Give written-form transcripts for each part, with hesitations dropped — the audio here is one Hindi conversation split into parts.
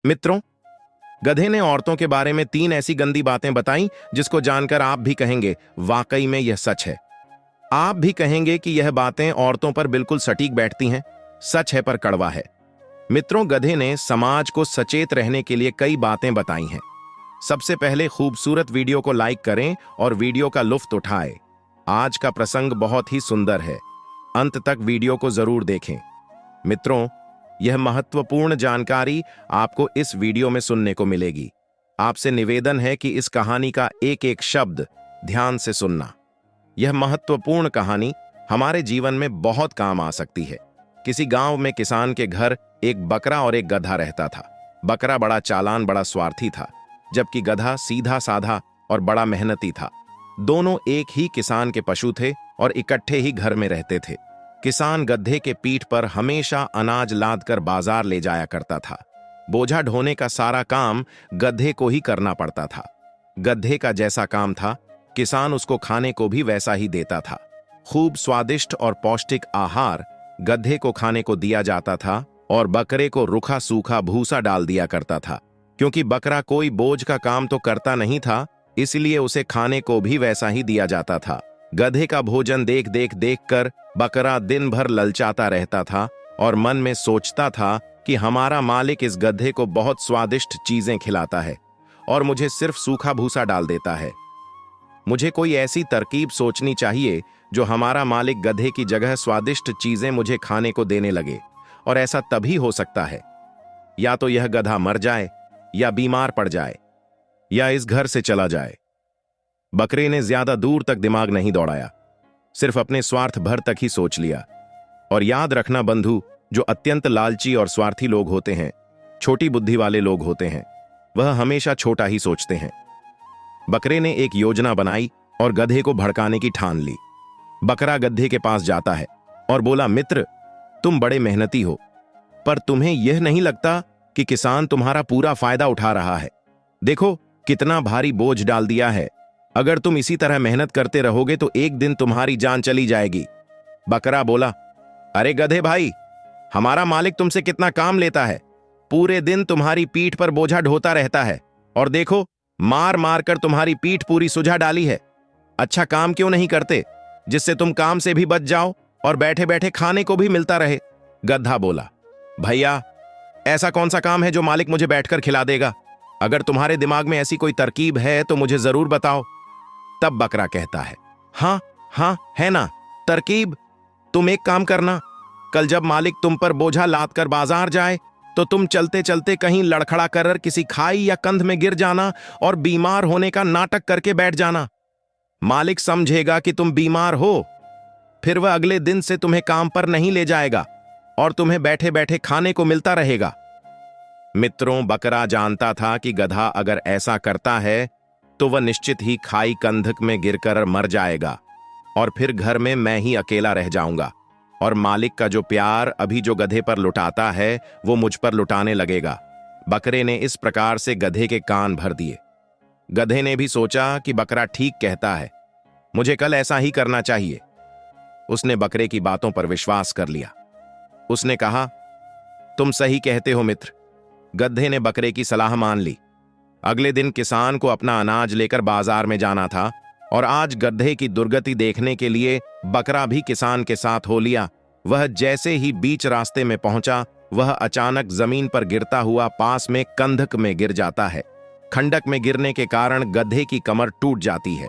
मित्रों, गधे ने औरतों के बारे में 3 ऐसी गंदी बातें बताई जिसको जानकर आप भी कहेंगे वाकई में यह सच है। आप भी कहेंगे कि यह बातें औरतों पर बिल्कुल सटीक बैठती हैं। सच है पर कड़वा है। मित्रों, गधे ने समाज को सचेत रहने के लिए कई बातें बताई हैं। सबसे पहले खूबसूरत वीडियो को लाइक करें और वीडियो का लुत्फ उठाएं। आज का प्रसंग बहुत ही सुंदर है। अंत तक वीडियो को जरूर देखें। मित्रों, यह महत्वपूर्ण जानकारी आपको इस वीडियो में सुनने को मिलेगी। आपसे निवेदन है कि इस कहानी का एक एक शब्द ध्यान से सुनना। यह महत्वपूर्ण कहानी हमारे जीवन में बहुत काम आ सकती है। किसी गांव में किसान के घर एक बकरा और एक गधा रहता था। बकरा बड़ा चालान, बड़ा स्वार्थी था, जबकि गधा सीधा साधा और बड़ा मेहनती था। दोनों एक ही किसान के पशु थे और इकट्ठे ही घर में रहते थे। किसान गधे के पीठ पर हमेशा अनाज लाद कर बाजार ले जाया करता था। बोझा ढोने का सारा काम गधे को ही करना पड़ता था। गधे का जैसा काम था, किसान उसको खाने को भी वैसा ही देता था। खूब स्वादिष्ट और पौष्टिक आहार गधे को खाने को दिया जाता था और बकरे को रूखा सूखा भूसा डाल दिया करता था। क्योंकि बकरा कोई बोझ का काम तो करता नहीं था, इसलिए उसे खाने को भी वैसा ही दिया जाता था। गधे का भोजन देख देख कर बकरा दिन भर ललचाता रहता था और मन में सोचता था कि हमारा मालिक इस गधे को बहुत स्वादिष्ट चीजें खिलाता है और मुझे सिर्फ सूखा भूसा डाल देता है। मुझे कोई ऐसी तरकीब सोचनी चाहिए जो हमारा मालिक गधे की जगह स्वादिष्ट चीजें मुझे खाने को देने लगे। और ऐसा तभी हो सकता है या तो यह गधा मर जाए, या बीमार पड़ जाए, या इस घर से चला जाए। बकरे ने ज्यादा दूर तक दिमाग नहीं दौड़ाया, सिर्फ अपने स्वार्थ भर तक ही सोच लिया। और याद रखना बंधु, जो अत्यंत लालची और स्वार्थी लोग होते हैं, छोटी बुद्धि वाले लोग होते हैं, वह हमेशा छोटा ही सोचते हैं। बकरे ने एक योजना बनाई और गधे को भड़काने की ठान ली। बकरा गधे के पास जाता है और बोला, मित्र, तुम बड़े मेहनती हो, पर तुम्हें यह नहीं लगता कि किसान तुम्हारा पूरा फायदा उठा रहा है? देखो कितना भारी बोझ डाल दिया है। अगर तुम इसी तरह मेहनत करते रहोगे तो एक दिन तुम्हारी जान चली जाएगी। बकरा बोला, अरे गधे भाई, हमारा मालिक तुमसे कितना काम लेता है। पूरे दिन तुम्हारी पीठ पर बोझा ढोता रहता है और देखो, मार मार कर तुम्हारी पीठ पूरी सुझा डाली है। अच्छा काम क्यों नहीं करते, जिससे तुम काम से भी बच जाओ और बैठे बैठे खाने को भी मिलता रहे? गधा बोला, भैया, ऐसा कौन सा काम है जो मालिक मुझे बैठकर खिला देगा? अगर तुम्हारे दिमाग में ऐसी कोई तरकीब है तो मुझे जरूर बताओ। तब बकरा कहता है, हाँ है ना तरकीब। तुम एक काम करना, कल जब मालिक तुम पर बोझा लाद कर बाजार जाए तो तुम चलते चलते कहीं लड़खड़ा कर किसी खाई या कंध में गिर जाना और बीमार होने का नाटक करके बैठ जाना। मालिक समझेगा कि तुम बीमार हो, फिर वह अगले दिन से तुम्हें काम पर नहीं ले जाएगा और तुम्हें बैठे बैठे खाने को मिलता रहेगा। मित्रों, बकरा जानता था कि गधा अगर ऐसा करता है तो वह निश्चित ही खाई कंधक में गिरकर मर जाएगा और फिर घर में मैं ही अकेला रह जाऊंगा और मालिक का जो प्यार अभी जो गधे पर लुटाता है वो मुझ पर लुटाने लगेगा। बकरे ने इस प्रकार से गधे के कान भर दिए। गधे ने भी सोचा कि बकरा ठीक कहता है, मुझे कल ऐसा ही करना चाहिए। उसने बकरे की बातों पर विश्वास कर लिया। उसने कहा, तुम सही कहते हो मित्र। गधे ने बकरे की सलाह मान ली। अगले दिन किसान को अपना अनाज लेकर बाजार में जाना था और आज गधे की दुर्गति देखने के लिए बकरा भी किसान के साथ हो लिया। वह जैसे ही बीच रास्ते में पहुंचा, वह अचानक जमीन पर गिरता हुआ पास में कंधक में गिर जाता है। खंडक में गिरने के कारण गधे की कमर टूट जाती है।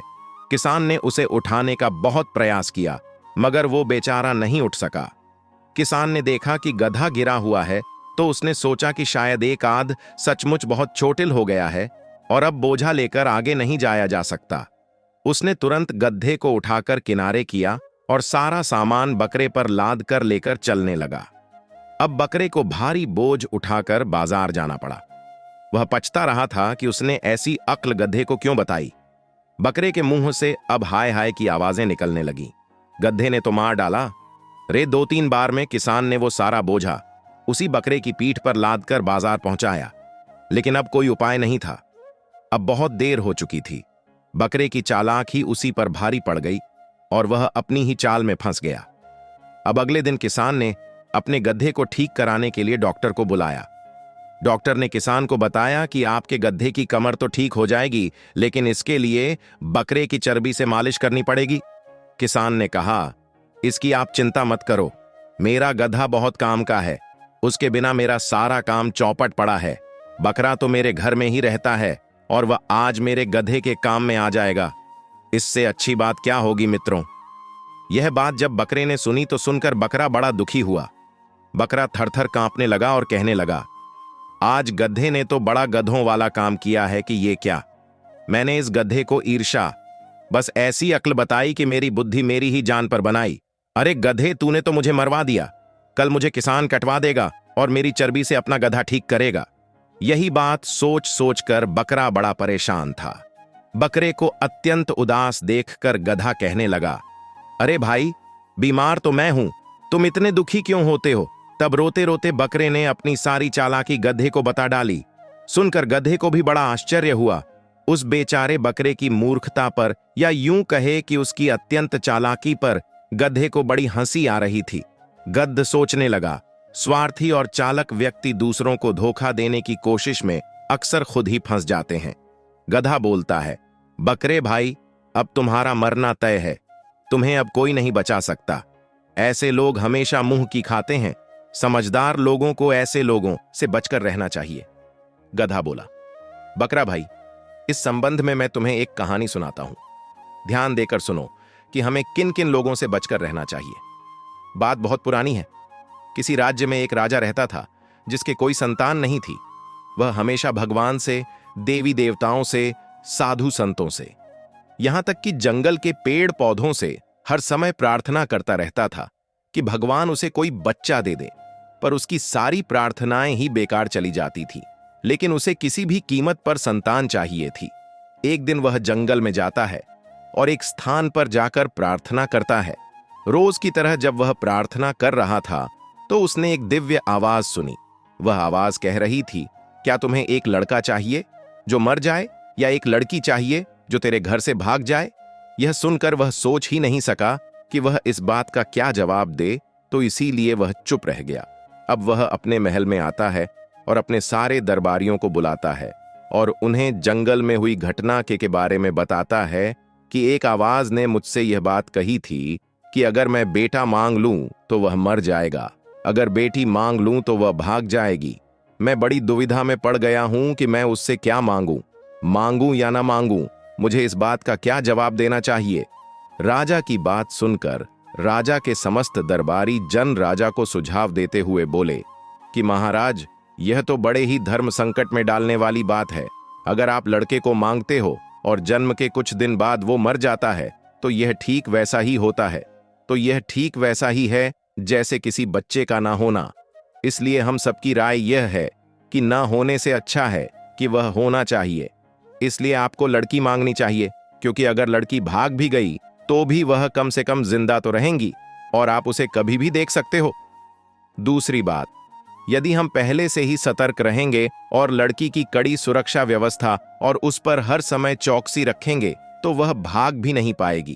किसान ने उसे उठाने का बहुत प्रयास किया, मगर वो बेचारा नहीं उठ सका। किसान ने देखा कि गधा गिरा हुआ है तो उसने सोचा कि शायद एक आध सचमुच बहुत चोटिल हो गया है और अब बोझा लेकर आगे नहीं जाया जा सकता। उसने तुरंत गधे को उठाकर किनारे किया और सारा सामान बकरे पर लाद कर लेकर चलने लगा। अब बकरे को भारी बोझ उठाकर बाजार जाना पड़ा। वह पछता रहा था कि उसने ऐसी अक्ल गधे को क्यों बताई। बकरे के मुंह से अब हाय हाय की आवाजें निकलने लगी। गधे ने तो मार डाला रे। 2-3 बार में किसान ने वो सारा बोझा उसी बकरे की पीठ पर लाद कर बाजार पहुंचाया, लेकिन अब कोई उपाय नहीं था। अब बहुत देर हो चुकी थी। बकरे की चालाक ही उसी पर भारी पड़ गई और वह अपनी ही चाल में फंस गया। अब अगले दिन किसान ने अपने गधे को ठीक कराने के लिए डॉक्टर को बुलाया। डॉक्टर ने किसान को बताया कि आपके गधे की कमर तो ठीक हो जाएगी, लेकिन इसके लिए बकरे की चर्बी से मालिश करनी पड़ेगी। किसान ने कहा, इसकी आप चिंता मत करो, मेरा गधा बहुत काम का है, उसके बिना मेरा सारा काम चौपट पड़ा है। बकरा तो मेरे घर में ही रहता है और वह आज मेरे गधे के काम में आ जाएगा। इससे अच्छी बात क्या होगी मित्रों। यह बात जब बकरे ने सुनी तो सुनकर बकरा बड़ा दुखी हुआ। बकरा थरथर कांपने लगा और कहने लगा, आज गधे ने तो बड़ा गधों वाला काम किया है कि ये क्या, मैंने इस गधे को ईर्ष्या बस ऐसी अक्ल बताई कि मेरी बुद्धि मेरी ही जान पर बनाई। अरे गधे, तूने तो मुझे मरवा दिया, कल मुझे किसान कटवा देगा और मेरी चर्बी से अपना गधा ठीक करेगा। यही बात सोच सोच कर बकरा बड़ा परेशान था। बकरे को अत्यंत उदास देखकर गधा कहने लगा, अरे भाई, बीमार तो मैं हूं, तुम इतने दुखी क्यों होते हो। तब रोते रोते बकरे ने अपनी सारी चालाकी गधे को बता डाली। सुनकर गधे को भी बड़ा आश्चर्य हुआ। उस बेचारे बकरे की मूर्खता पर, या यूं कहे कि उसकी अत्यंत चालाकी पर, गधे को बड़ी हंसी आ रही थी। गद्ध सोचने लगा, स्वार्थी और चालक व्यक्ति दूसरों को धोखा देने की कोशिश में अक्सर खुद ही फंस जाते हैं। गधा बोलता है, बकरे भाई, अब तुम्हारा मरना तय है, तुम्हें अब कोई नहीं बचा सकता। ऐसे लोग हमेशा मुंह की खाते हैं, समझदार लोगों को ऐसे लोगों से बचकर रहना चाहिए। गधा बोला, बकरा भाई, इस संबंध में मैं तुम्हें एक कहानी सुनाता हूं, ध्यान देकर सुनो कि हमें किन किन लोगों से बचकर रहना चाहिए। बात बहुत पुरानी है। किसी राज्य में एक राजा रहता था जिसके कोई संतान नहीं थी। वह हमेशा भगवान से, देवी देवताओं से, साधु संतों से, यहां तक कि जंगल के पेड़ पौधों से हर समय प्रार्थना करता रहता था कि भगवान उसे कोई बच्चा दे दे। पर उसकी सारी प्रार्थनाएं ही बेकार चली जाती थी, लेकिन उसे किसी भी कीमत पर संतान चाहिए थी। एक दिन वह जंगल में जाता है और एक स्थान पर जाकर प्रार्थना करता है। रोज की तरह जब वह प्रार्थना कर रहा था तो उसने एक दिव्य आवाज सुनी। वह आवाज कह रही थी, क्या तुम्हें एक लड़का चाहिए जो मर जाए, या एक लड़की चाहिए जो तेरे घर से भाग जाए। यह सुनकर वह सोच ही नहीं सका कि वह इस बात का क्या जवाब दे, तो इसीलिए वह चुप रह गया। अब वह अपने महल में आता है और अपने सारे दरबारियों को बुलाता है और उन्हें जंगल में हुई घटना के बारे में बताता है कि एक आवाज ने मुझसे यह बात कही थी कि अगर मैं बेटा मांग लूं तो वह मर जाएगा, अगर बेटी मांग लूं तो वह भाग जाएगी। मैं बड़ी दुविधा में पड़ गया हूं कि मैं उससे क्या मांगूं या ना मांगूं। मुझे इस बात का क्या जवाब देना चाहिए। राजा की बात सुनकर राजा के समस्त दरबारी जन राजा को सुझाव देते हुए बोले कि महाराज, यह तो बड़े ही धर्म संकट में डालने वाली बात है। अगर आप लड़के को मांगते हो और जन्म के कुछ दिन बाद वो मर जाता है तो यह ठीक वैसा ही होता है, तो यह ठीक वैसा ही है जैसे किसी बच्चे का ना होना। इसलिए हम सबकी राय यह है कि ना होने से अच्छा है कि वह होना चाहिए। इसलिए आपको लड़की मांगनी चाहिए, क्योंकि अगर लड़की भाग भी गई तो भी वह कम से कम जिंदा तो रहेंगी और आप उसे कभी भी देख सकते हो। दूसरी बात, यदि हम पहले से ही सतर्क रहेंगे और लड़की की कड़ी सुरक्षा व्यवस्था और उस पर हर समय चौकसी रखेंगे तो वह भाग भी नहीं पाएगी।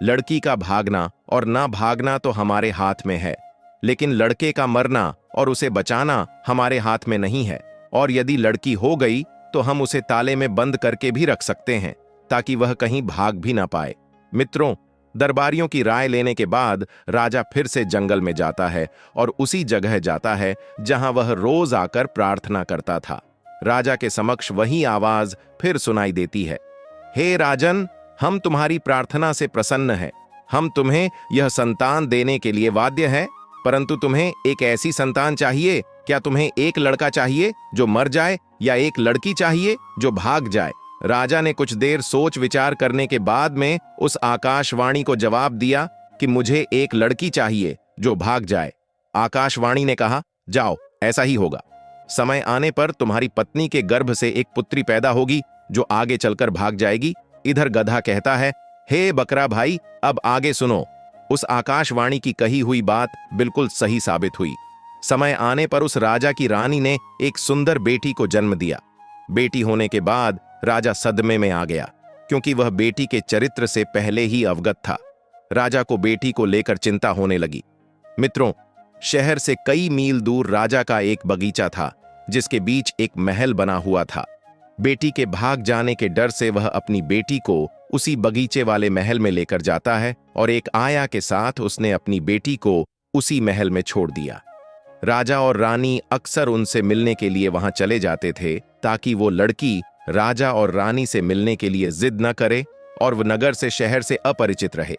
लड़की का भागना और ना भागना तो हमारे हाथ में है, लेकिन लड़के का मरना और उसे बचाना हमारे हाथ में नहीं है। और यदि लड़की हो गई तो हम उसे ताले में बंद करके भी रख सकते हैं ताकि वह कहीं भाग भी ना पाए। मित्रों, दरबारियों की राय लेने के बाद राजा फिर से जंगल में जाता है और उसी जगह जाता है जहां वह रोज आकर प्रार्थना करता था। राजा के समक्ष वही आवाज फिर सुनाई देती है, हे राजन, हम तुम्हारी प्रार्थना से प्रसन्न हैं। हम तुम्हें यह संतान देने के लिए वाद्य हैं, परंतु तुम्हें एक ऐसी संतान चाहिए। क्या तुम्हें एक लड़का चाहिए जो मर जाए, या एक लड़की चाहिए जो भाग जाए। राजा ने कुछ देर सोच विचार करने के बाद में उस आकाशवाणी को जवाब दिया कि मुझे एक लड़की चाहिए जो भाग जाए। आकाशवाणी ने कहा, जाओ, ऐसा ही होगा। समय आने पर तुम्हारी पत्नी के गर्भ से एक पुत्री पैदा होगी जो आगे चलकर भाग जाएगी। इधर गधा कहता है, हे बकरा भाई, अब आगे सुनो। उस आकाशवाणी की कही हुई बात बिल्कुल सही साबित हुई। समय आने पर उस राजा की रानी ने एक सुंदर बेटी को जन्म दिया। बेटी होने के बाद राजा सदमे में आ गया, क्योंकि वह बेटी के चरित्र से पहले ही अवगत था। राजा को बेटी को लेकर चिंता होने लगी। मित्रों, शहर से कई मील दूर राजा का एक बगीचा था जिसके बीच एक महल बना हुआ था। बेटी के भाग जाने के डर से वह अपनी बेटी को उसी बगीचे वाले महल में लेकर जाता है और एक आया के साथ उसने अपनी बेटी को उसी महल में छोड़ दिया। राजा और रानी अक्सर उनसे मिलने के लिए वहां चले जाते थे ताकि वो लड़की राजा और रानी से मिलने के लिए जिद न करे और वह नगर से शहर से अपरिचित रहे।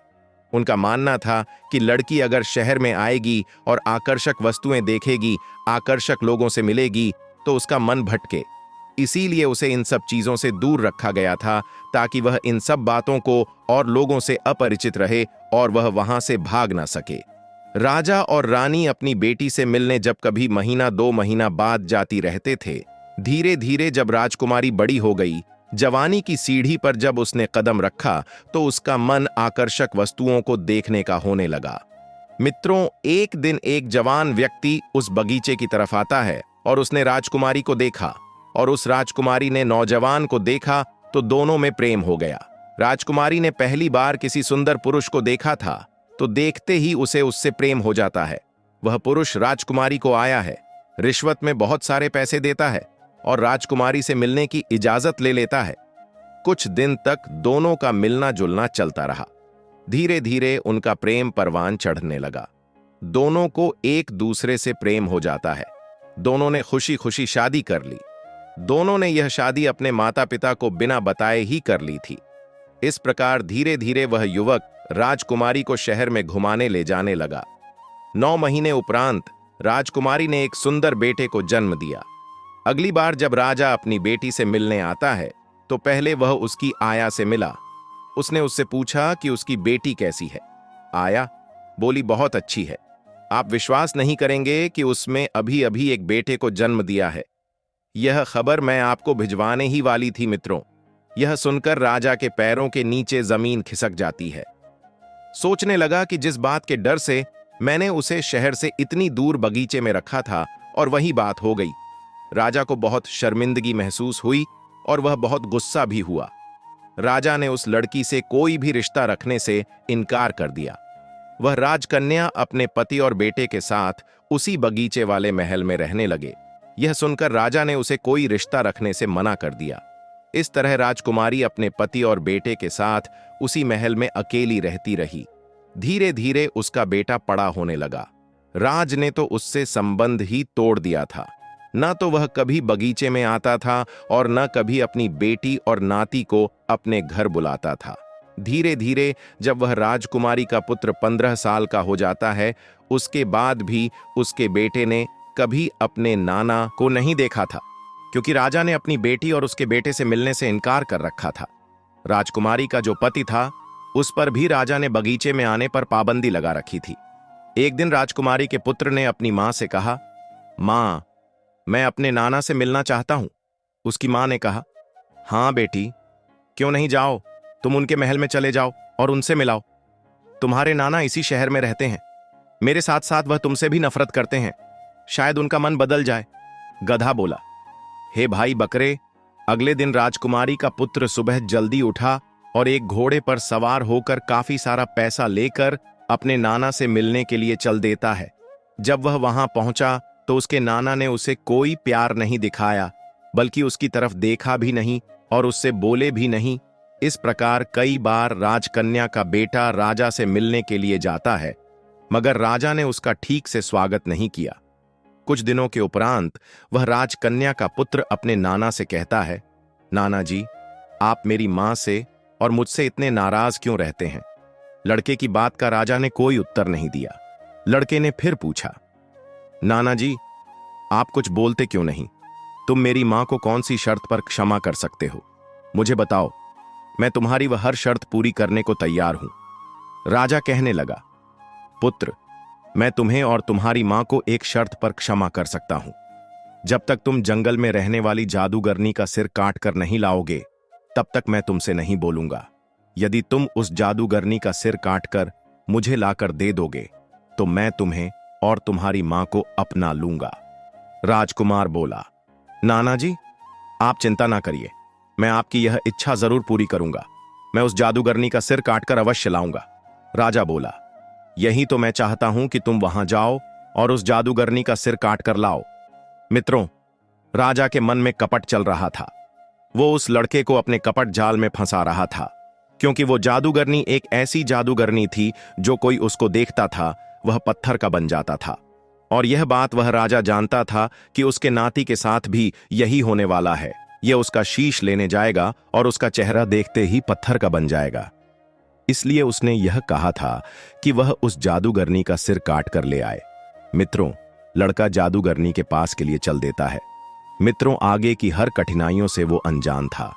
उनका मानना था कि लड़की अगर शहर में आएगी और आकर्षक वस्तुएं देखेगी, आकर्षक लोगों से मिलेगी तो उसका मन भटके। इसीलिए उसे इन सब चीजों से दूर रखा गया था ताकि वह इन सब बातों को और लोगों से अपरिचित रहे और वह वहां से भाग ना सके। राजा और रानी अपनी बेटी से मिलने जब कभी महीना 2 महीना बाद जाती रहते थे। धीरे धीरे जब राजकुमारी बड़ी हो गई, जवानी की सीढ़ी पर जब उसने कदम रखा तो उसका मन आकर्षक वस्तुओं को देखने का होने लगा। मित्रों, एक दिन एक जवान व्यक्ति उस बगीचे की तरफ आता है और उसने राजकुमारी को देखा और उस राजकुमारी ने नौजवान को देखा तो दोनों में प्रेम हो गया। राजकुमारी ने पहली बार किसी सुंदर पुरुष को देखा था तो देखते ही उसे उससे प्रेम हो जाता है। वह पुरुष राजकुमारी को आया है, रिश्वत में बहुत सारे पैसे देता है और राजकुमारी से मिलने की इजाजत ले लेता है। कुछ दिन तक दोनों का मिलना जुलना चलता रहा। धीरे धीरे उनका प्रेम परवान चढ़ने लगा। दोनों को एक दूसरे से प्रेम हो जाता है। दोनों ने खुशी खुशी शादी कर ली। दोनों ने यह शादी अपने माता पिता को बिना बताए ही कर ली थी। इस प्रकार धीरे धीरे वह युवक राजकुमारी को शहर में घुमाने ले जाने लगा। 9 महीने उपरांत राजकुमारी ने एक सुंदर बेटे को जन्म दिया। अगली बार जब राजा अपनी बेटी से मिलने आता है तो पहले वह उसकी आया से मिला। उसने उससे पूछा कि उसकी बेटी कैसी है। आया बोली, बहुत अच्छी है। आप विश्वास नहीं करेंगे कि उसमें अभी अभी एक बेटे को जन्म दिया है। यह खबर मैं आपको भिजवाने ही वाली थी। मित्रों, यह सुनकर राजा के पैरों के नीचे जमीन खिसक जाती है। सोचने लगा कि जिस बात के डर से मैंने उसे शहर से इतनी दूर बगीचे में रखा था और वही बात हो गई। राजा को बहुत शर्मिंदगी महसूस हुई और वह बहुत गुस्सा भी हुआ। राजा ने उस लड़की से कोई भी रिश्ता रखने से इनकार कर दिया। वह राजकन्या अपने पति और बेटे के साथ उसी बगीचे वाले महल में रहने लगे। यह सुनकर राजा ने उसे कोई रिश्ता रखने से मना कर दिया। इस तरह राजकुमारी अपने पति और बेटे के साथ उसी महल में अकेली रहती रही। धीरे धीरे उसका बेटा बड़ा होने लगा। राज ने तो उससे संबंध ही तोड़ दिया था। न तो वह कभी बगीचे में आता था और न कभी अपनी बेटी और नाती को अपने घर बुलाता था। धीरे धीरे जब वह राजकुमारी का पुत्र 15 साल का हो जाता है, उसके बाद भी उसके बेटे ने कभी अपने नाना को नहीं देखा था, क्योंकि राजा ने अपनी बेटी और उसके बेटे से मिलने से इनकार कर रखा था। राजकुमारी का जो पति था, उस पर भी राजा ने बगीचे में आने पर पाबंदी लगा रखी थी। एक दिन राजकुमारी के पुत्र ने अपनी मां से कहा, मां, मैं अपने नाना से मिलना चाहता हूं। उसकी मां ने कहा, हां बेटी, क्यों नहीं, जाओ, तुम उनके महल में चले जाओ और उनसे मिलाओ। तुम्हारे नाना इसी शहर में रहते हैं। मेरे साथ साथ वह तुमसे भी नफरत करते हैं। शायद उनका मन बदल जाए। गधा बोला, हे भाई बकरे। अगले दिन राजकुमारी का पुत्र सुबह जल्दी उठा और एक घोड़े पर सवार होकर काफी सारा पैसा लेकर अपने नाना से मिलने के लिए चल देता है। जब वह वहां पहुंचा तो उसके नाना ने उसे कोई प्यार नहीं दिखाया, बल्कि उसकी तरफ देखा भी नहीं और उससे बोले भी नहीं। इस प्रकार कई बार राजकन्या का बेटा राजा से मिलने के लिए जाता है, मगर राजा ने उसका ठीक से स्वागत नहीं किया। कुछ दिनों के उपरांत वह राजकन्या का पुत्र अपने नाना से कहता है, नाना जी, आप मेरी मां से और मुझसे इतने नाराज क्यों रहते हैं? लड़के की बात का राजा ने कोई उत्तर नहीं दिया। लड़के ने फिर पूछा, नाना जी, आप कुछ बोलते क्यों नहीं? तुम मेरी मां को कौन सी शर्त पर क्षमा कर सकते हो? मुझे बताओ, मैं तुम्हारी वह हर शर्त पूरी करने को तैयार हूं। राजा कहने लगा, पुत्र, मैं तुम्हें और तुम्हारी मां को एक शर्त पर क्षमा कर सकता हूं। जब तक तुम जंगल में रहने वाली जादूगरनी का सिर काट कर नहीं लाओगे, तब तक मैं तुमसे नहीं बोलूंगा। यदि तुम उस जादूगरनी का सिर काटकर मुझे लाकर दे दोगे, तो मैं तुम्हें और तुम्हारी मां को अपना लूंगा। राजकुमार बोला, नाना जी, आप चिंता ना करिए, मैं आपकी यह इच्छा जरूर पूरी करूंगा। मैं उस जादूगरनी का सिर काटकर अवश्य लाऊंगा। राजा बोला, यही तो मैं चाहता हूं कि तुम वहां जाओ और उस जादूगरनी का सिर काट कर लाओ। मित्रों, राजा के मन में कपट चल रहा था। वो उस लड़के को अपने कपट जाल में फंसा रहा था, क्योंकि वो जादूगरनी एक ऐसी जादूगरनी थी जो कोई उसको देखता था वह पत्थर का बन जाता था। और यह बात वह राजा जानता था कि उसके नाती के साथ भी यही होने वाला है। यह उसका शीश लेने जाएगा और उसका चेहरा देखते ही पत्थर का बन जाएगा। इसलिए उसने यह कहा था कि वह उस जादूगरनी का सिर काट कर ले आए। मित्रों, लड़का जादूगरनी के पास के लिए चल देता है। मित्रों, आगे की हर कठिनाइयों से वो अनजान था।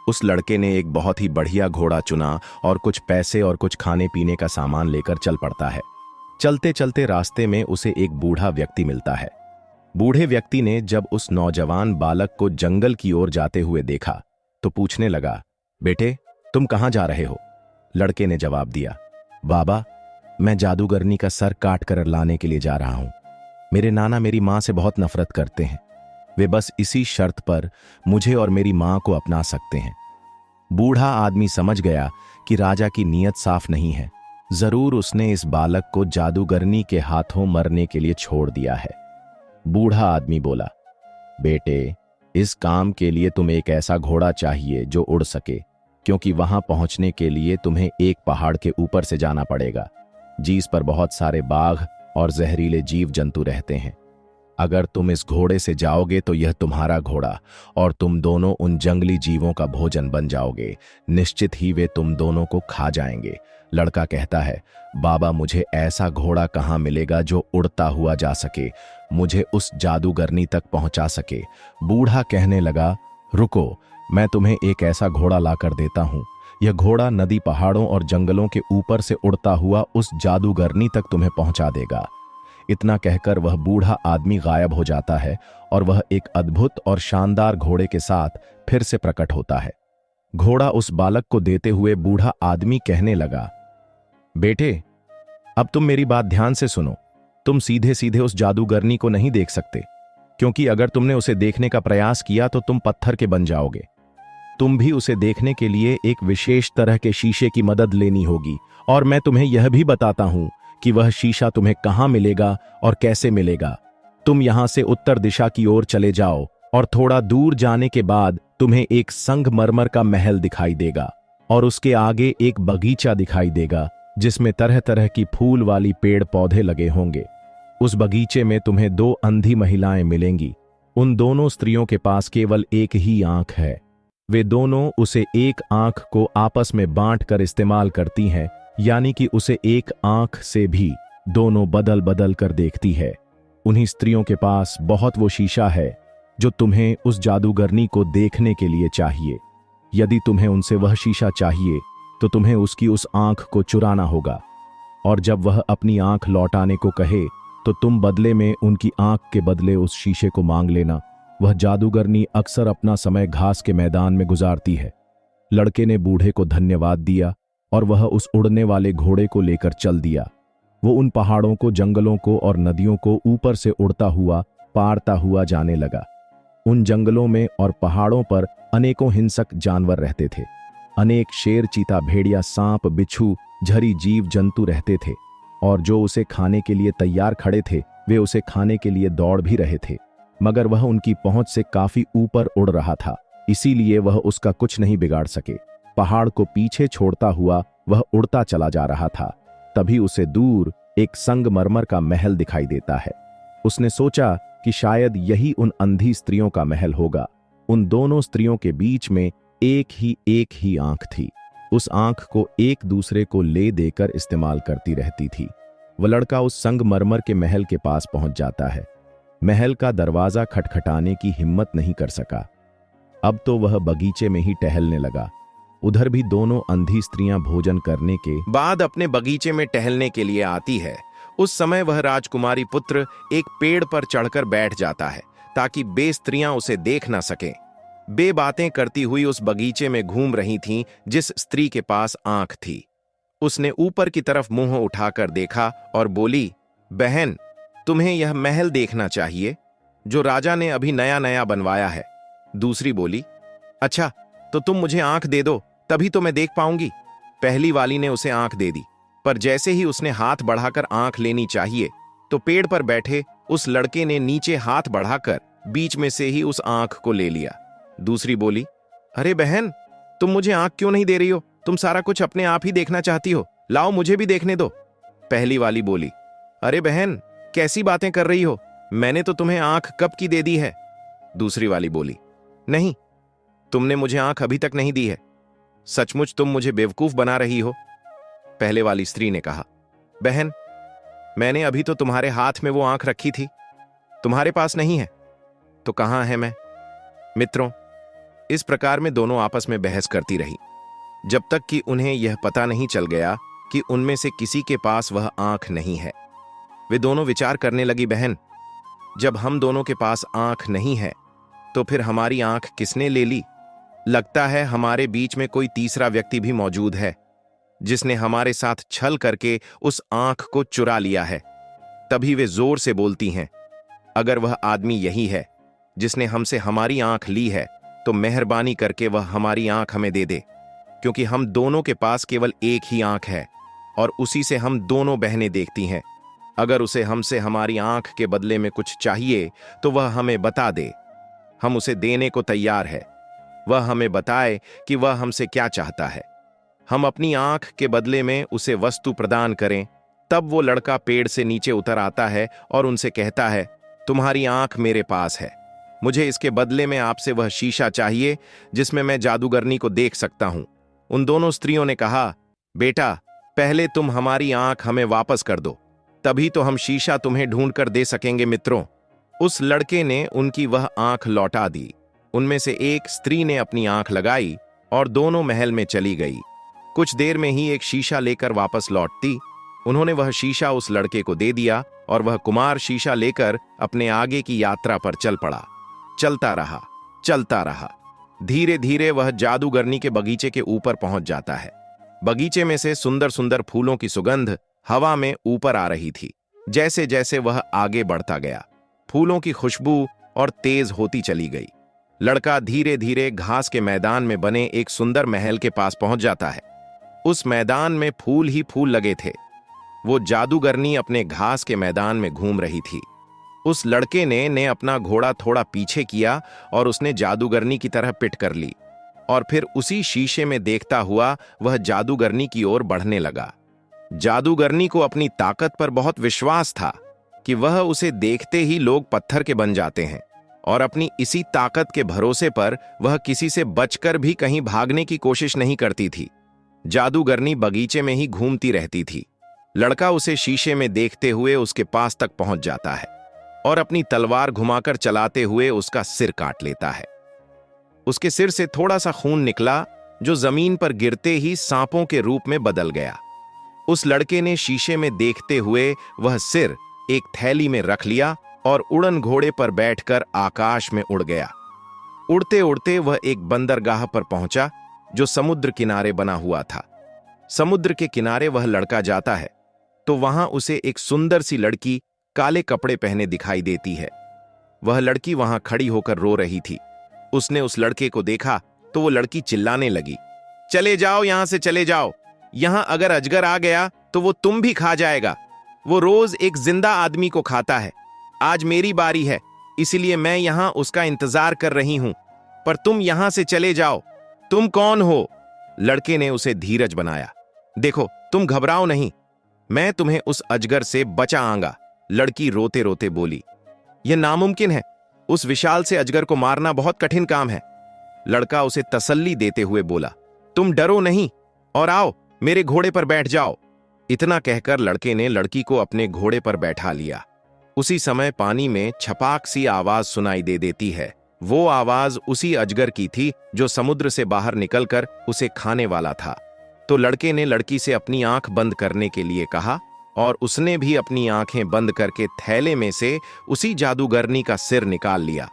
उस लड़के ने एक बहुत ही बढ़िया घोड़ा चुना और कुछ पैसे और कुछ खाने पीने का सामान लेकर चल पड़ता है। चलते चलते रास्ते में उसे एक बूढ़ा व्यक्ति मिलता है। बूढ़े व्यक्ति ने जब उस नौजवान बालक को जंगल की ओर जाते हुए देखा तो पूछने लगा, बेटे, तुम कहाँ जा रहे हो? लड़के ने जवाब दिया, बाबा, मैं जादूगरनी का सर काट कर लाने के लिए जा रहा हूं। मेरे नाना मेरी मां से बहुत नफरत करते हैं। वे बस इसी शर्त पर मुझे और मेरी मां को अपना सकते हैं। बूढ़ा आदमी समझ गया कि राजा की नीयत साफ नहीं है। जरूर उसने इस बालक को जादूगरनी के हाथों मरने के लिए छोड़ दिया है। बूढ़ा आदमी बोला, बेटे, इस काम के लिए तुम्हें एक ऐसा घोड़ा चाहिए जो उड़ सके, क्योंकि वहां पहुंचने के लिए तुम्हें एक पहाड़ के ऊपर से जाना पड़ेगा, जिस पर बहुत सारे बाघ और जहरीले जीव जंतु रहते हैं। अगर तुम इस घोड़े से जाओगे तो यह तुम्हारा घोड़ा और तुम दोनों उन जंगली जीवों का भोजन बन जाओगे। निश्चित ही वे तुम दोनों को खा जाएंगे। लड़का कहता है, बाबा, मुझे ऐसा घोड़ा कहाँ मिलेगा जो उड़ता हुआ जा सके, मुझे उस जादूगरनी तक पहुंचा सके। बूढ़ा कहने लगा, रुको, मैं तुम्हें एक ऐसा घोड़ा लाकर देता हूं। यह घोड़ा नदी, पहाड़ों और जंगलों के ऊपर से उड़ता हुआ उस जादूगरनी तक तुम्हें पहुंचा देगा। इतना कहकर वह बूढ़ा आदमी गायब हो जाता है और वह एक अद्भुत और शानदार घोड़े के साथ फिर से प्रकट होता है। घोड़ा उस बालक को देते हुए बूढ़ा आदमी कहने लगा, बेटे, अब तुम मेरी बात ध्यान से सुनो। तुम सीधे सीधे उस जादूगरनी को नहीं देख सकते, क्योंकि अगर तुमने उसे देखने का प्रयास किया तो तुम पत्थर के बन जाओगे। तुम भी उसे देखने के लिए एक विशेष तरह के शीशे की मदद लेनी होगी, और मैं तुम्हें यह भी बताता हूं कि वह शीशा तुम्हें कहां मिलेगा और कैसे मिलेगा। तुम यहां से उत्तर दिशा की ओर चले जाओ और थोड़ा दूर जाने के बाद तुम्हें एक संगमरमर का महल दिखाई देगा और उसके आगे एक बगीचा दिखाई देगा जिसमें तरह तरह की फूल वाली पेड़ पौधे लगे होंगे। उस बगीचे में तुम्हें 2 अंधी महिलाएं मिलेंगी। उन दोनों स्त्रियों के पास केवल एक ही आंख है। वे दोनों उसे एक आंख को आपस में बांट कर इस्तेमाल करती हैं, यानी कि उसे एक आंख से भी दोनों बदल बदल कर देखती है। उन्हीं स्त्रियों के पास बहुत वो शीशा है जो तुम्हें उस जादूगरनी को देखने के लिए चाहिए। यदि तुम्हें उनसे वह शीशा चाहिए तो तुम्हें उसकी उस आंख को चुराना होगा, और जब वह अपनी आंख लौटाने को कहे तो तुम बदले में उनकी आंख के बदले उस शीशे को मांग लेना। वह जादूगरनी अक्सर अपना समय घास के मैदान में गुजारती है। लड़के ने बूढ़े को धन्यवाद दिया और वह उस उड़ने वाले घोड़े को लेकर चल दिया। वो उन पहाड़ों को, जंगलों को और नदियों को ऊपर से उड़ता हुआ, पारता हुआ जाने लगा। उन जंगलों में और पहाड़ों पर अनेकों हिंसक जानवर रहते थे। अनेक शेर, चीता, भेड़िया, सांप, बिच्छू, झरी जीव जंतु रहते थे, और जो उसे खाने के लिए तैयार खड़े थे वे उसे खाने के लिए दौड़ भी रहे थे, मगर वह उनकी पहुंच से काफी ऊपर उड़ रहा था, इसीलिए वह उसका कुछ नहीं बिगाड़ सके। पहाड़ को पीछे छोड़ता हुआ वह उड़ता चला जा रहा था। तभी उसे दूर एक संगमरमर का महल दिखाई देता है। उसने सोचा कि शायद यही उन अंधी स्त्रियों का महल होगा। उन दोनों स्त्रियों के बीच में एक ही आंख थी। उस आंख को एक दूसरे को ले देकर इस्तेमाल करती रहती थी। वह लड़का उस संगमरमर के महल के पास पहुंच जाता है। महल का दरवाजा खटखटाने की हिम्मत नहीं कर सका। अब तो वह बगीचे में ही टहलने लगा। उधर भी दोनों अंधी स्त्रियां भोजन करने के बाद अपने बगीचे में टहलने के लिए आती है। उस समय वह राजकुमारी पुत्र एक पेड़ पर चढ़कर बैठ जाता है ताकि बे स्त्रियां उसे देख ना सकें। बे बातें करती हुई उस बगीचे में घूम रही थीं जिस स्त्री के पास आंख थी। उसने ऊपर की तरफ मुंह उठाकर देखा और बोली, बहन, तुम्हें यह महल देखना चाहिए जो राजा ने अभी नया नया बनवाया है। दूसरी बोली, अच्छा, तो तुम मुझे आंख दे दो, तभी तो मैं देख पाऊंगी। पहली वाली ने उसे आंख दे दी, पर जैसे ही उसने हाथ बढ़ाकर आंख लेनी चाहिए तो पेड़ पर बैठे उस लड़के ने नीचे हाथ बढ़ाकर बीच में से ही उस आंख को ले लिया। दूसरी बोली, अरे बहन, तुम मुझे आंख क्यों नहीं दे रही हो? तुम सारा कुछ अपने आप ही देखना चाहती हो, लाओ मुझे भी देखने दो। पहली वाली बोली, अरे बहन, कैसी बातें कर रही हो? मैंने तो तुम्हें आंख कब की दे दी है। दूसरी वाली बोली, नहीं, तुमने मुझे आंख अभी तक नहीं दी है। सचमुच तुम मुझे बेवकूफ बना रही हो। पहले वाली स्त्री ने कहा, बहन, मैंने अभी तो तुम्हारे हाथ में वो आंख रखी थी, तुम्हारे पास नहीं है तो कहां है मैं? मित्रों, इस प्रकार में दोनों आपस में बहस करती रही जब तक कि उन्हें यह पता नहीं चल गया कि उनमें से किसी के पास वह आंख नहीं है। वे दोनों विचार करने लगी, बहन, जब हम दोनों के पास आंख नहीं है तो फिर हमारी आंख किसने ले ली? लगता है हमारे बीच में कोई तीसरा व्यक्ति भी मौजूद है जिसने हमारे साथ छल करके उस आंख को चुरा लिया है। तभी वे जोर से बोलती हैं, अगर वह आदमी यही है जिसने हमसे हमारी आंख ली है तो मेहरबानी करके वह हमारी आंख हमें दे दे, क्योंकि हम दोनों के पास केवल एक ही आंख है और उसी से हम दोनों बहनें देखती हैं। अगर उसे हमसे हमारी आंख के बदले में कुछ चाहिए तो वह हमें बता दे, हम उसे देने को तैयार है। वह हमें बताए कि वह हमसे क्या चाहता है, हम अपनी आंख के बदले में उसे वस्तु प्रदान करें। तब वो लड़का पेड़ से नीचे उतर आता है और उनसे कहता है, तुम्हारी आंख मेरे पास है, मुझे इसके बदले में आपसे वह शीशा चाहिए जिसमें मैं जादूगरनी को देख सकता हूं। उन दोनों स्त्रियों ने कहा, बेटा, पहले तुम हमारी आंख हमें वापस कर दो, तभी तो हम शीशा तुम्हें ढूंढ कर दे सकेंगे। मित्रों, उस लड़के ने उनकी वह आंख लौटा दी। उनमें से एक स्त्री ने अपनी आंख लगाई और दोनों महल में चली गई। कुछ देर में ही एक शीशा लेकर वापस लौटती। उन्होंने वह शीशा उस लड़के को दे दिया और वह कुमार शीशा लेकर अपने आगे की यात्रा पर चल पड़ा। चलता रहा, चलता रहा। धीरे धीरे वह जादूगरनी के बगीचे के ऊपर पहुंच जाता है। बगीचे में से सुंदर सुंदर फूलों की सुगंध हवा में ऊपर आ रही थी। जैसे जैसे वह आगे बढ़ता गया, फूलों की खुशबू और तेज होती चली गई। लड़का धीरे धीरे घास के मैदान में बने एक सुंदर महल के पास पहुंच जाता है। उस मैदान में फूल ही फूल लगे थे। वो जादूगरनी अपने घास के मैदान में घूम रही थी। उस लड़के ने अपना घोड़ा थोड़ा पीछे किया और उसने जादूगरनी की तरह पिट कर ली और फिर उसी शीशे में देखता हुआ वह जादूगरनी की ओर बढ़ने लगा। जादूगरनी को अपनी ताकत पर बहुत विश्वास था कि वह उसे देखते ही लोग पत्थर के बन जाते हैं, और अपनी इसी ताकत के भरोसे पर वह किसी से बचकर भी कहीं भागने की कोशिश नहीं करती थी। जादूगरनी बगीचे में ही घूमती रहती थी। लड़का उसे शीशे में देखते हुए उसके पास तक पहुंच जाता है और अपनी तलवार घुमाकर चलाते हुए उसका सिर काट लेता है। उसके सिर से थोड़ा सा खून निकला जो जमीन पर गिरते ही सांपों के रूप में बदल गया। उस लड़के ने शीशे में देखते हुए वह सिर एक थैली में रख लिया और उड़न घोड़े पर बैठकर आकाश में उड़ गया। उड़ते उड़ते वह एक बंदरगाह पर पहुंचा जो समुद्र किनारे बना हुआ था। समुद्र के किनारे वह लड़का जाता है तो वहां उसे एक सुंदर सी लड़की काले कपड़े पहने दिखाई देती है। वह लड़की वहां खड़ी होकर रो रही थी। उसने उस लड़के को देखा तो वो लड़की चिल्लाने लगी, चले जाओ, यहां से चले जाओ, यहां अगर अजगर आ गया तो वो तुम भी खा जाएगा। वो रोज एक जिंदा आदमी को खाता है। आज मेरी बारी है, इसलिए मैं यहां उसका इंतजार कर रही हूं, पर तुम यहां से चले जाओ। तुम कौन हो? लड़के ने उसे धीरज बनाया। देखो, तुम घबराओ नहीं, मैं तुम्हें उस अजगर से बचा आऊंगा। लड़की रोते रोते बोली, यह नामुमकिन है, उस विशाल से अजगर को मारना बहुत कठिन काम है। लड़का उसे तसल्ली देते हुए बोला, तुम डरो नहीं और आओ, मेरे घोड़े पर बैठ जाओ। इतना कहकर लड़के ने लड़की को अपने घोड़े पर बैठा लिया। उसी समय पानी में छपाक सी आवाज सुनाई दे देती है। वो आवाज उसी अजगर की थी जो समुद्र से बाहर निकलकर उसे खाने वाला था। तो लड़के ने लड़की से अपनी आंख बंद करने के लिए कहा और उसने भी अपनी आंखें बंद करके थैले में से उसी जादूगरनी का सिर निकाल लिया।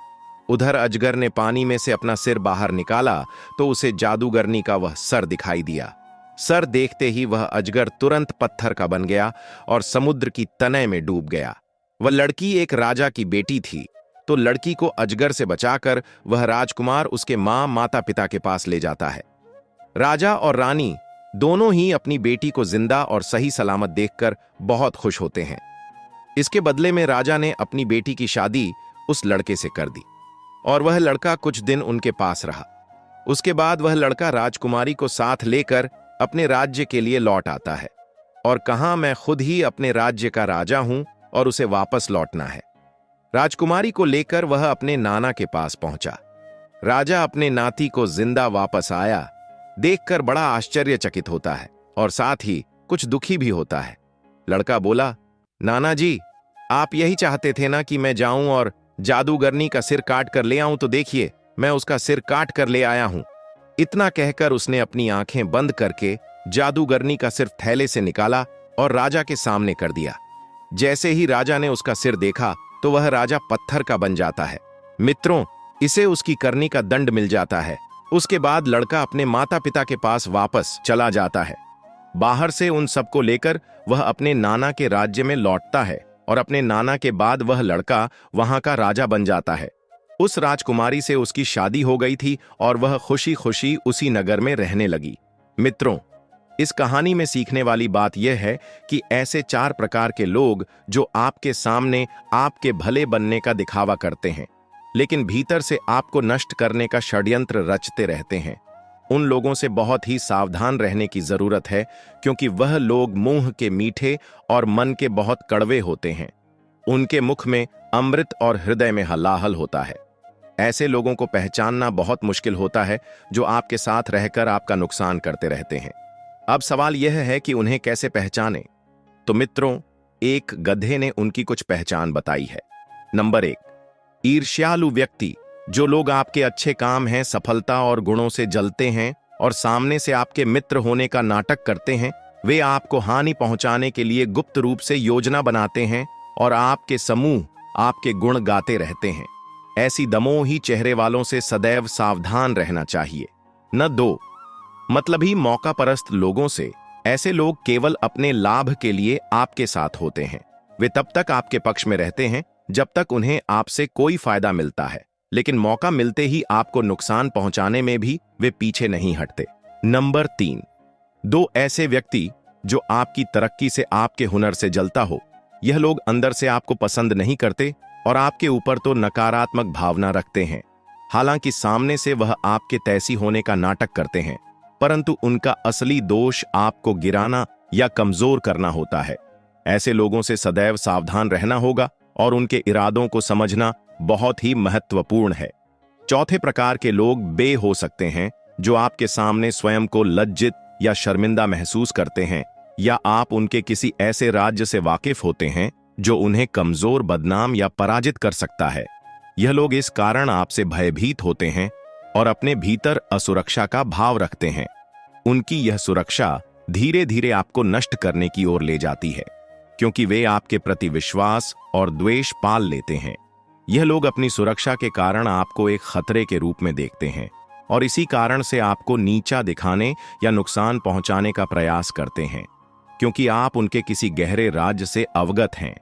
उधर अजगर ने पानी में से अपना सिर बाहर निकाला तो उसे जादूगरनी का वह सर दिखाई दिया। सर देखते ही वह अजगर तुरंत पत्थर का बन गया और समुद्र की तनय में डूब गया। वह लड़की एक राजा की बेटी थी, तो लड़की को अजगर से बचाकर वह राजकुमार उसके माता पिता के पास ले जाता है। राजा और रानी दोनों ही अपनी बेटी को जिंदा और सही सलामत देखकर बहुत खुश होते हैं। इसके बदले में राजा ने अपनी बेटी की शादी उस लड़के से कर दी और वह लड़का कुछ दिन उनके पास रहा। उसके बाद वह लड़का राजकुमारी को साथ लेकर अपने राज्य के लिए लौट आता है और कहा, मैं खुद ही अपने राज्य का राजा हूं और उसे वापस लौटना है। राजकुमारी को लेकर वह अपने नाना के पास पहुंचा। राजा अपने नाती को जिंदा वापस आया देखकर बड़ा आश्चर्यचकित होता है और साथ ही कुछ दुखी भी होता है। लड़का बोला, नाना जी, आप यही चाहते थे ना कि मैं जाऊं और जादूगरनी का सिर काट कर ले आऊं, तो देखिए मैं उसका सिर काट कर ले आया हूं। इतना कहकर उसने अपनी आंखें बंद करके जादूगरनी का सिर थैले से निकाला और राजा के सामने कर दिया। जैसे ही राजा ने उसका सिर देखा तो वह राजा पत्थर का बन जाता है। मित्रों, इसे उसकी करनी का दंड मिल जाता है। उसके बाद लड़का अपने माता पिता के पास वापस चला जाता है। बाहर से उन सबको लेकर वह अपने नाना के राज्य में लौटता है और अपने नाना के बाद वह लड़का वहां का राजा बन जाता है। उस राजकुमारी से उसकी शादी हो गई थी और वह खुशी खुशी उसी नगर में रहने लगी। मित्रों, इस कहानी में सीखने वाली बात यह है कि ऐसे 4 प्रकार के लोग जो आपके सामने आपके भले बनने का दिखावा करते हैं, लेकिन भीतर से आपको नष्ट करने का षड्यंत्र रचते रहते हैं, उन लोगों से बहुत ही सावधान रहने की जरूरत है, क्योंकि वह लोग मुंह के मीठे और मन के बहुत कड़वे होते हैं। उनके मुख में अमृत और हृदय में हलाहल होता है। ऐसे लोगों को पहचानना बहुत मुश्किल होता है, जो आपके साथ रहकर आपका नुकसान करते रहते हैं। अब सवाल यह है कि उन्हें कैसे पहचानें। तो मित्रों, एक गधे ने उनकी कुछ पहचान बताई है। नंबर 1, ईर्ष्यालु व्यक्ति। जो लोग आपके अच्छे काम हैं, सफलता और गुणों से जलते हैं और सामने से आपके मित्र होने का नाटक करते हैं, वे आपको हानि पहुंचाने के लिए गुप्त रूप से योजना बनाते हैं और आपके समूह आपके गुण गाते रहते हैं। ऐसी दमोही चेहरे वालों से सदैव सावधान रहना चाहिए। न 2, मतलबी मौका परस्त लोगों से। ऐसे लोग केवल अपने लाभ के लिए आपके साथ होते हैं। वे तब तक आपके पक्ष में रहते हैं जब तक उन्हें आपसे कोई फायदा मिलता है, लेकिन मौका मिलते ही आपको नुकसान पहुंचाने में भी वे पीछे नहीं हटते। नंबर 3, 2 ऐसे व्यक्ति जो आपकी तरक्की से, आपके हुनर से जलता हो। यह लोग अंदर से आपको पसंद नहीं करते और आपके ऊपर तो नकारात्मक भावना रखते हैं। हालांकि सामने से वह आपके तैसी होने का नाटक करते हैं, परंतु उनका असली दोष आपको गिराना या कमजोर करना होता है। ऐसे लोगों से सदैव सावधान रहना होगा और उनके इरादों को समझना बहुत ही महत्वपूर्ण है। चौथे प्रकार के लोग बे हो सकते हैं, जो आपके सामने स्वयं को लज्जित या शर्मिंदा महसूस करते हैं, या आप उनके किसी ऐसे राज्य से वाकिफ होते हैं जो उन्हें कमजोर, बदनाम या पराजित कर सकता है। यह लोग इस कारण आपसे भयभीत होते हैं और अपने भीतर असुरक्षा का भाव रखते हैं। उनकी यह सुरक्षा धीरे धीरे आपको नष्ट करने की ओर ले जाती है, क्योंकि वे आपके प्रति विश्वास और द्वेष पाल लेते हैं। यह लोग अपनी सुरक्षा के कारण आपको एक खतरे के रूप में देखते हैं और इसी कारण से आपको नीचा दिखाने या नुकसान पहुंचाने का प्रयास करते हैं, क्योंकि आप उनके किसी गहरे राज से अवगत हैं।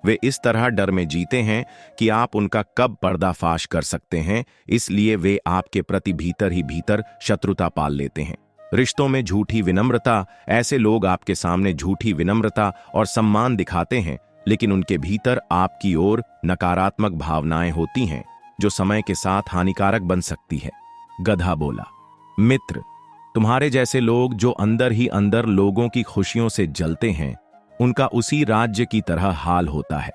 वे इस तरह डर में जीते हैं कि आप उनका कब पर्दाफाश कर सकते हैं, इसलिए वे आपके प्रति भीतर ही भीतर शत्रुता पाल लेते हैं। रिश्तों में झूठी विनम्रता। ऐसे लोग आपके सामने झूठी विनम्रता और सम्मान दिखाते हैं, लेकिन उनके भीतर आपकी ओर नकारात्मक भावनाएं होती हैं, जो समय के साथ हानिकारक बन सकती है। गधा बोला, मित्र, तुम्हारे जैसे लोग जो अंदर ही अंदर लोगों की खुशियों से जलते हैं, उनका उसी राज्य की तरह हाल होता है।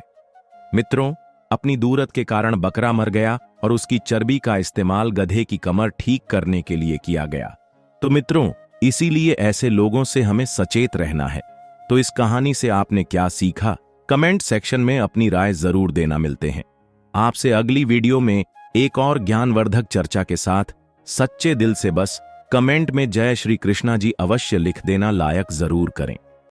मित्रों, अपनी दूरत के कारण बकरा मर गया और उसकी चर्बी का इस्तेमाल गधे की कमर ठीक करने के लिए किया गया। तो मित्रों, इसीलिए ऐसे लोगों से हमें सचेत रहना है। तो इस कहानी से आपने क्या सीखा? कमेंट सेक्शन में अपनी राय जरूर देना। मिलते हैं आपसे अगली वीडियो में एक और ज्ञानवर्धक चर्चा के साथ। सच्चे दिल से बस कमेंट में जय श्री कृष्णा जी अवश्य लिख देना, लायक जरूर करें।